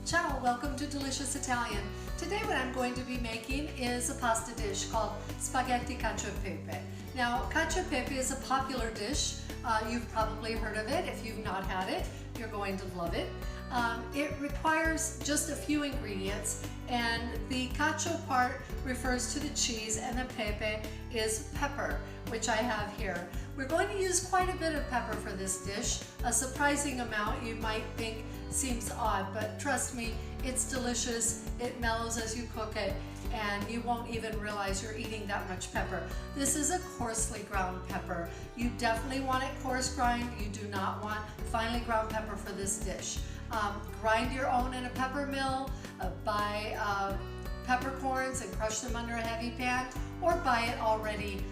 Ciao, welcome to Delicious Italian. Today what I'm going to be making is a pasta dish called Spaghetti Cacio e Pepe. Now, cacio e pepe is a popular dish. You've probably heard of it. If you've not had it, you're going to love it. It requires just a few ingredients, and the cacio part refers to the cheese and the pepe is pepper, which I have here. We're going to use quite a bit of pepper for this dish, a surprising amount you might think seems odd, but trust me, it's delicious. It mellows as you cook it, and you won't even realize you're eating that much pepper. This is a coarsely ground pepper. You definitely want it coarse grind. You do not want finely ground pepper for this dish. Grind your own in a pepper mill, buy peppercorns and crush them under a heavy pan, or buy it already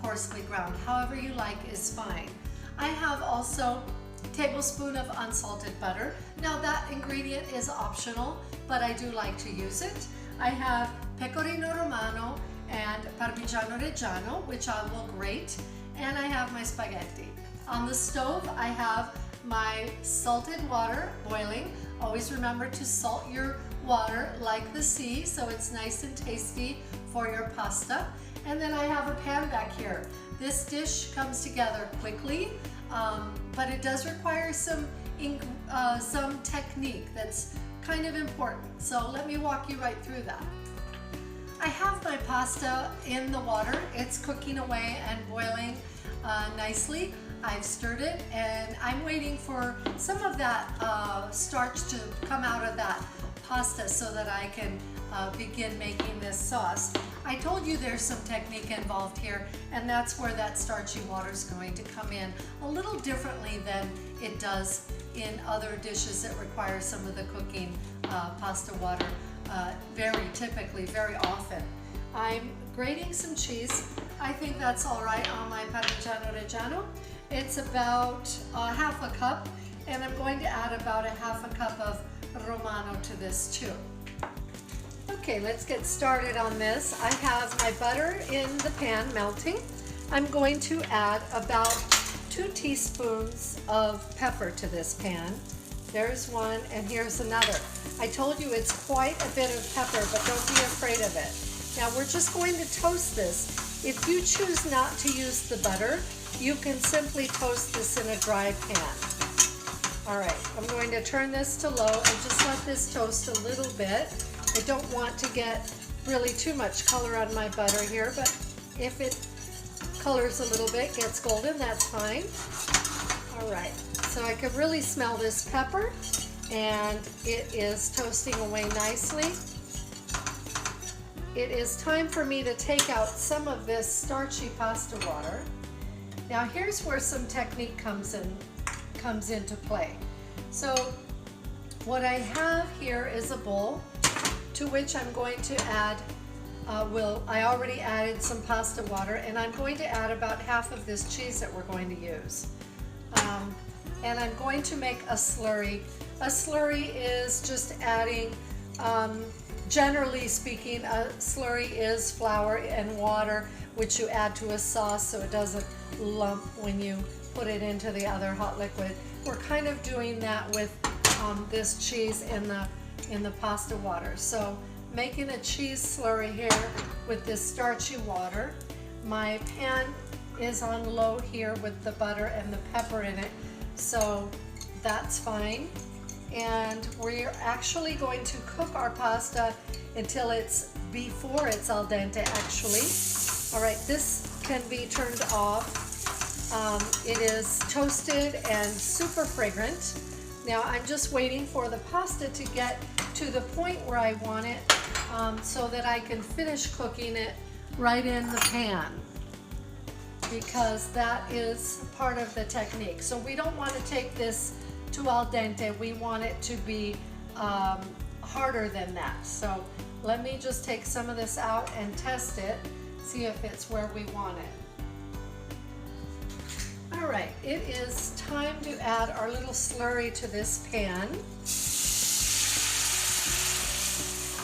coarsely ground. However you like is fine. I have also a tablespoon of unsalted butter. Now that ingredient is optional, but I do like to use it. I have pecorino romano and parmigiano reggiano, which I will grate, and I have my spaghetti. On the stove, I have my salted water boiling. Always remember to salt your water like the sea so it's nice and tasty for your pasta. And then I have a pan back here. This dish comes together quickly, but it does require some technique that's kind of important. So let me walk you right through that. I have my pasta in the water. It's cooking away and boiling nicely. I've stirred it, and I'm waiting for some of that starch to come out of that pasta so that I can begin making this sauce. I told you there's some technique involved here, and that's where that starchy water is going to come in a little differently than it does in other dishes that require some of the cooking pasta water very often. I'm grating some cheese. I think that's all right on my Parmigiano Reggiano. It's about half a cup, and I'm going to add about a half a cup of Romano to this too. Okay, let's get started on this. I have my butter in the pan melting. I'm going to add about 2 teaspoons of pepper to this pan. There's one, and here's another. I told you it's quite a bit of pepper, but don't be afraid of it. Now we're just going to toast this. If you choose not to use the butter, you can simply toast this in a dry pan. All right, I'm going to turn this to low and just let this toast a little bit. I don't want to get really too much color on my butter here, but if it colors a little bit, gets golden, that's fine. All right, so I can really smell this pepper, and it is toasting away nicely. It is time for me to take out some of this starchy pasta water. Now here's where some technique comes into play. So what I have here is a bowl to which I'm going to add, I already added some pasta water, and I'm going to add about half of this cheese that we're going to use. And I'm going to make a slurry. A slurry is just adding, generally speaking, a slurry is flour and water, which you add to a sauce so it doesn't lump when you put it into the other hot liquid. We're kind of doing that with this cheese in the pasta water. So making a cheese slurry here with this starchy water. My pan is on low here with the butter and the pepper in it, so that's fine. And we're actually going to cook our pasta until it's before it's al dente actually. All right, this can be turned off. It is toasted and super fragrant. Now I'm just waiting for the pasta to get to the point where I want it so that I can finish cooking it right in the pan, because that is part of the technique. So we don't want to take this to al dente. We want it to be harder than that. So let me just take some of this out and test it, see if it's where we want it. All right, it is time to add our little slurry to this pan.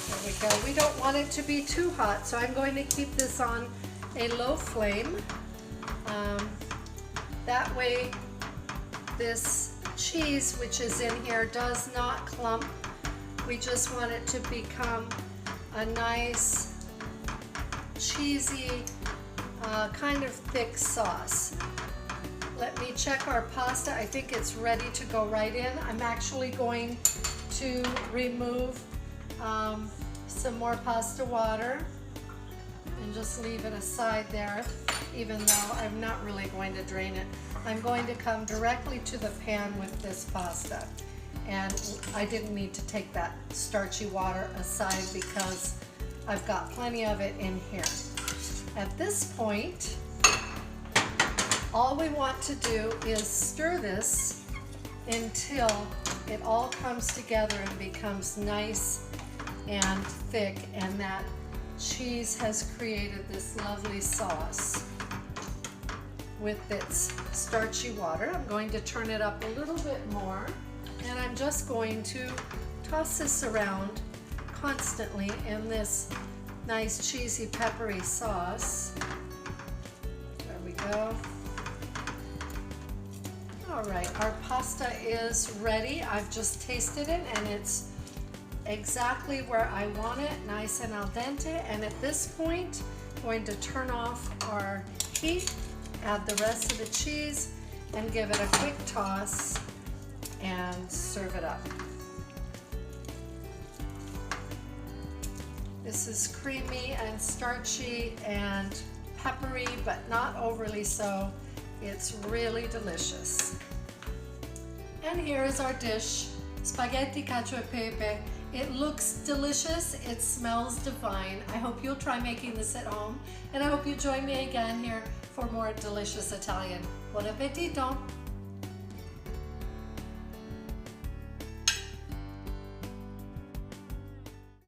There we go. We don't want it to be too hot, so I'm going to keep this on a low flame. That way this cheese which is in here does not clump We just want it to become a nice, cheesy, kind of thick sauce. Let me check our pasta. I think it's ready to go right in. I'm actually going to remove some more pasta water and just leave it aside there, even though I'm not really going to drain it. I'm going to come directly to the pan with this pasta. And I didn't need to take that starchy water aside because I've got plenty of it in here. At this point, all we want to do is stir this until it all comes together and becomes nice and thick, and that cheese has created this lovely sauce with its starchy water. I'm going to turn it up a little bit more, and I'm just going to toss this around constantly in this nice cheesy peppery sauce. There we go. All right, our pasta is ready. I've just tasted it and it's exactly where I want it, nice and al dente. And at this point, I'm going to turn off our heat, add the rest of the cheese, and give it a quick toss and serve it up. This is creamy and starchy and peppery, but not overly so. It's really delicious. And here is our dish, Spaghetti Cacio e Pepe. It looks delicious, it smells divine. I hope you'll try making this at home, and I hope you join me again here for more delicious Italian. Buon appetito!